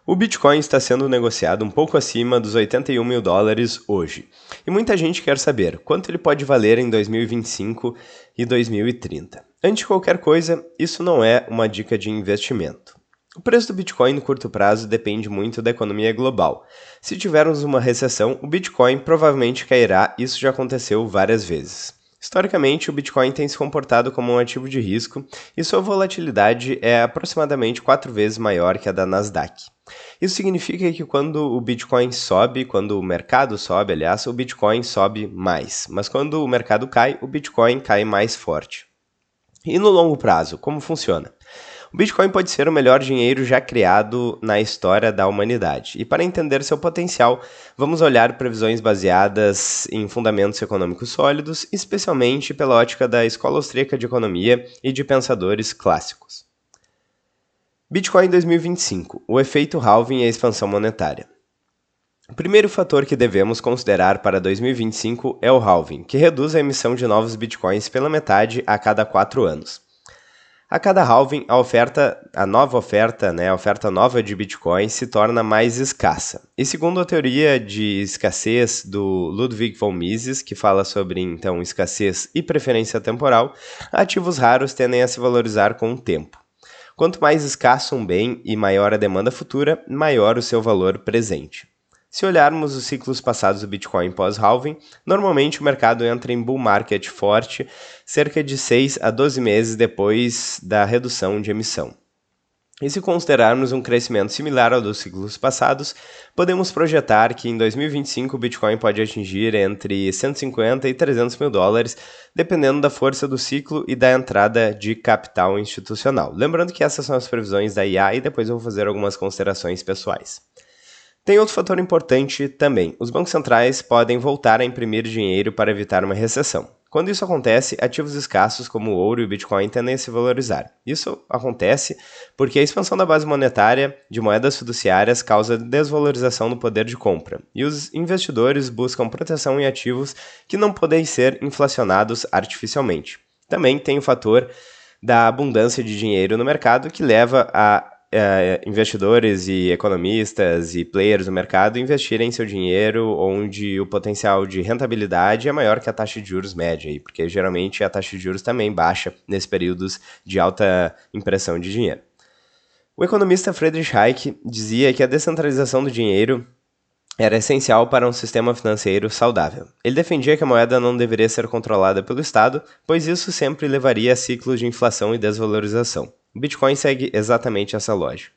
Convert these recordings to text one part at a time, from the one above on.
O Bitcoin está sendo negociado um pouco acima dos 81 mil dólares hoje. E muita gente quer saber quanto ele pode valer em 2025 e 2030. Antes de qualquer coisa, isso não é uma dica de investimento. O preço do Bitcoin no curto prazo depende muito da economia global. Se tivermos uma recessão, o Bitcoin provavelmente cairá, isso já aconteceu várias vezes. Historicamente, o Bitcoin tem se comportado como um ativo de risco e sua volatilidade é aproximadamente 4 vezes maior que a da Nasdaq. Isso significa que quando o Bitcoin sobe, quando o mercado sobe, aliás, o Bitcoin sobe mais. Mas quando o mercado cai, o Bitcoin cai mais forte. E no longo prazo, como funciona? O Bitcoin pode ser o melhor dinheiro já criado na história da humanidade. E para entender seu potencial, vamos olhar previsões baseadas em fundamentos econômicos sólidos, especialmente pela ótica da Escola Austríaca de Economia e de pensadores clássicos. Bitcoin 2025, o efeito halving e a expansão monetária. O primeiro fator que devemos considerar para 2025 é o halving, que reduz a emissão de novos bitcoins pela metade a cada 4 anos. A cada halving, a oferta nova de Bitcoin se torna mais escassa. E segundo a teoria de escassez do Ludwig von Mises, que fala sobre então escassez e preferência temporal, ativos raros tendem a se valorizar com o tempo. Quanto mais escasso um bem e maior a demanda futura, maior o seu valor presente. Se olharmos os ciclos passados do Bitcoin pós-halving, normalmente o mercado entra em bull market forte cerca de 6 a 12 meses depois da redução de emissão. E se considerarmos um crescimento similar ao dos ciclos passados, podemos projetar que em 2025 o Bitcoin pode atingir entre 150 e 300 mil dólares, dependendo da força do ciclo e da entrada de capital institucional. Lembrando que essas são as previsões da IA e depois eu vou fazer algumas considerações pessoais. Tem outro fator importante também. Os bancos centrais podem voltar a imprimir dinheiro para evitar uma recessão. Quando isso acontece, ativos escassos como o ouro e o Bitcoin tendem a se valorizar. Isso acontece porque a expansão da base monetária de moedas fiduciárias causa desvalorização no poder de compra, e os investidores buscam proteção em ativos que não podem ser inflacionados artificialmente. Também tem o fator da abundância de dinheiro no mercado que leva a investidores e economistas e players do mercado investirem seu dinheiro onde o potencial de rentabilidade é maior que a taxa de juros média, porque geralmente a taxa de juros também baixa nesses períodos de alta impressão de dinheiro. O economista Friedrich Hayek dizia que a descentralização do dinheiro era essencial para um sistema financeiro saudável. Ele defendia que a moeda não deveria ser controlada pelo Estado, pois isso sempre levaria a ciclos de inflação e desvalorização. O Bitcoin segue exatamente essa lógica.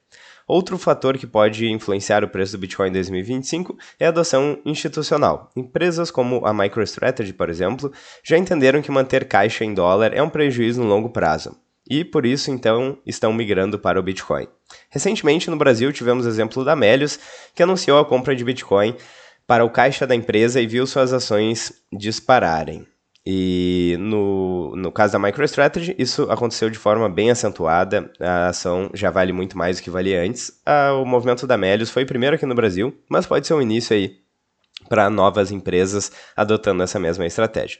Outro fator que pode influenciar o preço do Bitcoin em 2025 é a adoção institucional. Empresas como a MicroStrategy, por exemplo, já entenderam que manter caixa em dólar é um prejuízo no longo prazo. E, por isso, então, estão migrando para o Bitcoin. Recentemente, no Brasil, tivemos o exemplo da Melius, que anunciou a compra de Bitcoin para o caixa da empresa e viu suas ações dispararem. E no caso da MicroStrategy, isso aconteceu de forma bem acentuada, a ação já vale muito mais do que valia antes. O movimento da Melius foi primeiro aqui no Brasil, mas pode ser um início aí para novas empresas adotando essa mesma estratégia.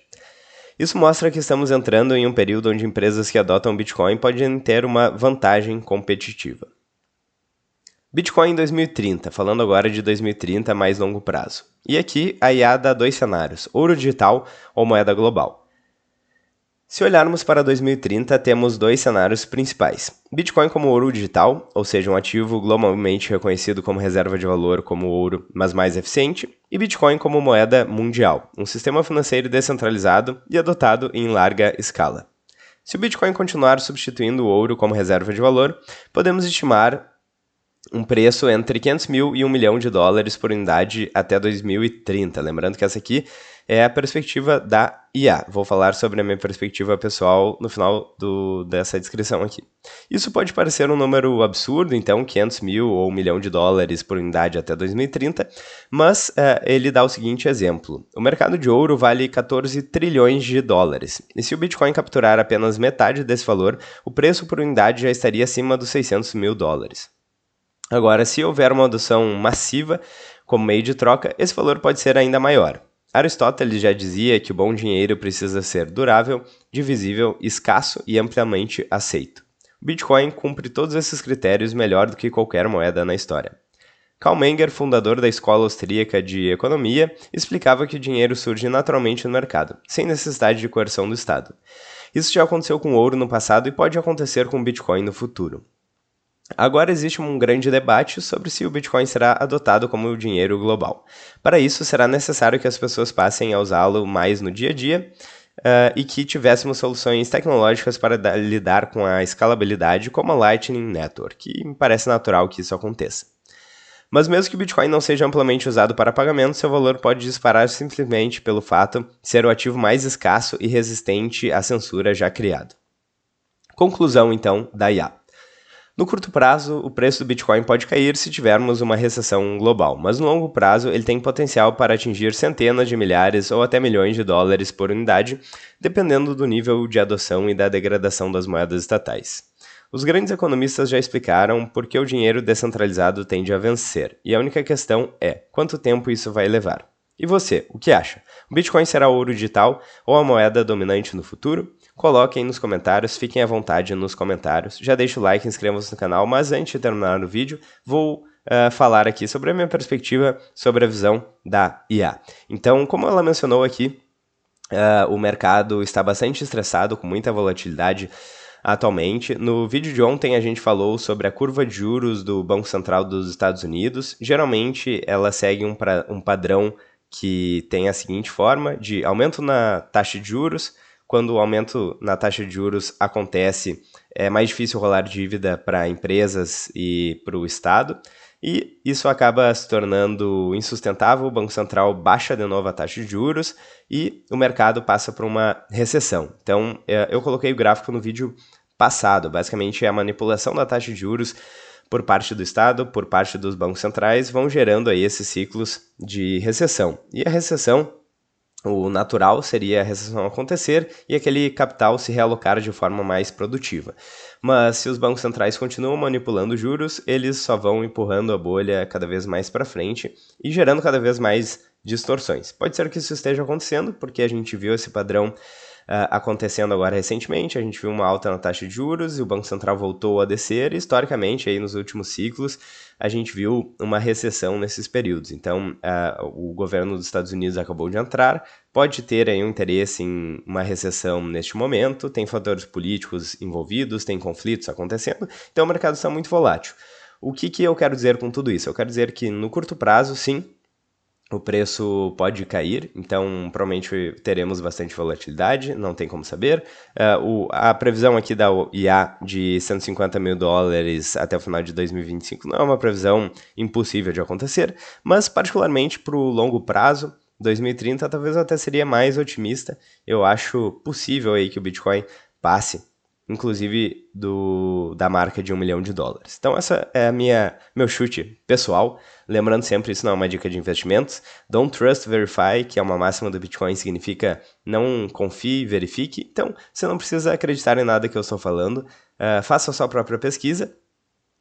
Isso mostra que estamos entrando em um período onde empresas que adotam Bitcoin podem ter uma vantagem competitiva. Bitcoin em 2030, falando agora de 2030 mais longo prazo. E aqui a IA dá 2 cenários, ouro digital ou moeda global. Se olharmos para 2030, temos 2 cenários principais. Bitcoin como ouro digital, ou seja, um ativo globalmente reconhecido como reserva de valor como ouro, mas mais eficiente, e Bitcoin como moeda mundial, um sistema financeiro descentralizado e adotado em larga escala. Se o Bitcoin continuar substituindo o ouro como reserva de valor, podemos estimar um preço entre 500 mil e $1 milhão por unidade até 2030. Lembrando que essa aqui é a perspectiva da IA. Vou falar sobre a minha perspectiva pessoal no final dessa descrição aqui. Isso pode parecer um número absurdo, então 500 mil ou $1 milhão por unidade até 2030, mas ele dá o seguinte exemplo. O mercado de ouro vale 14 trilhões de dólares. E se o Bitcoin capturar apenas metade desse valor, o preço por unidade já estaria acima dos 600 mil dólares. Agora, se houver uma adoção massiva como meio de troca, esse valor pode ser ainda maior. Aristóteles já dizia que o bom dinheiro precisa ser durável, divisível, escasso e amplamente aceito. O Bitcoin cumpre todos esses critérios melhor do que qualquer moeda na história. Karl Menger, fundador da Escola Austríaca de Economia, explicava que o dinheiro surge naturalmente no mercado, sem necessidade de coerção do Estado. Isso já aconteceu com o ouro no passado e pode acontecer com o Bitcoin no futuro. Agora existe um grande debate sobre se o Bitcoin será adotado como dinheiro global. Para isso, será necessário que as pessoas passem a usá-lo mais no dia a dia e que tivéssemos soluções tecnológicas para lidar com a escalabilidade, como a Lightning Network, que me parece natural que isso aconteça. Mas mesmo que o Bitcoin não seja amplamente usado para pagamento, seu valor pode disparar simplesmente pelo fato de ser o ativo mais escasso e resistente à censura já criado. Conclusão, então, da IA. No curto prazo, o preço do Bitcoin pode cair se tivermos uma recessão global, mas no longo prazo ele tem potencial para atingir centenas de milhares ou até milhões de dólares por unidade, dependendo do nível de adoção e da degradação das moedas estatais. Os grandes economistas já explicaram por que o dinheiro descentralizado tende a vencer, e a única questão é quanto tempo isso vai levar. E você, o que acha? O Bitcoin será o ouro digital ou a moeda dominante no futuro? Coloquem nos comentários, fiquem à vontade nos comentários. Já deixa o like, inscrevam-se no canal, mas antes de terminar o vídeo, vou falar aqui sobre a minha perspectiva sobre a visão da IA. Então, como ela mencionou aqui, o mercado está bastante estressado, com muita volatilidade atualmente. No vídeo de ontem a gente falou sobre a curva de juros do Banco Central dos Estados Unidos. Geralmente ela segue um padrão que tem a seguinte forma, de aumento na taxa de juros. Quando o aumento na taxa de juros acontece, é mais difícil rolar dívida para empresas e para o Estado, e isso acaba se tornando insustentável, o Banco Central baixa de novo a taxa de juros e o mercado passa por uma recessão. Então, eu coloquei o gráfico no vídeo passado, basicamente a manipulação da taxa de juros por parte do Estado, por parte dos bancos centrais, vão gerando aí esses ciclos de recessão. E a recessão, o natural seria a recessão acontecer e aquele capital se realocar de forma mais produtiva. Mas se os bancos centrais continuam manipulando juros, eles só vão empurrando a bolha cada vez mais para frente e gerando cada vez mais distorções. Pode ser que isso esteja acontecendo, porque a gente viu esse padrão acontecendo agora recentemente, a gente viu uma alta na taxa de juros e o Banco Central voltou a descer, e historicamente, aí nos últimos ciclos, a gente viu uma recessão nesses períodos. Então, o governo dos Estados Unidos acabou de entrar, pode ter aí um interesse em uma recessão neste momento, tem fatores políticos envolvidos, tem conflitos acontecendo, então o mercado está muito volátil. O que eu quero dizer com tudo isso? Eu quero dizer que no curto prazo, sim, o preço pode cair, então provavelmente teremos bastante volatilidade, não tem como saber. A previsão aqui da IA de 150 mil dólares até o final de 2025 não é uma previsão impossível de acontecer, mas particularmente para o longo prazo, 2030 talvez até seria mais otimista. Eu acho possível aí que o Bitcoin passe, inclusive da marca de $1 milhão. Então essa é meu chute pessoal. Lembrando sempre, isso não é uma dica de investimentos. Don't trust, verify, que é uma máxima do Bitcoin, significa não confie, verifique. Então, você não precisa acreditar em nada que eu estou falando. Faça a sua própria pesquisa.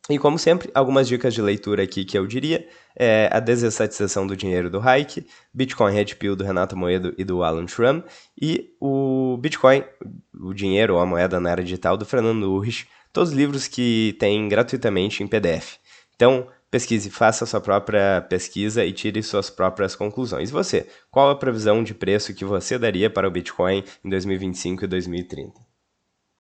E como sempre, algumas dicas de leitura aqui que eu diria é A Desestatização do Dinheiro do Hayek, Bitcoin Red Pill do Renato Moedo e do Alan Schramm, e o Bitcoin, o Dinheiro ou a Moeda na Era Digital do Fernando Urrich, todos os livros que tem gratuitamente em PDF. Então, pesquise, faça a sua própria pesquisa e tire suas próprias conclusões. E você, qual a previsão de preço que você daria para o Bitcoin em 2025 e 2030?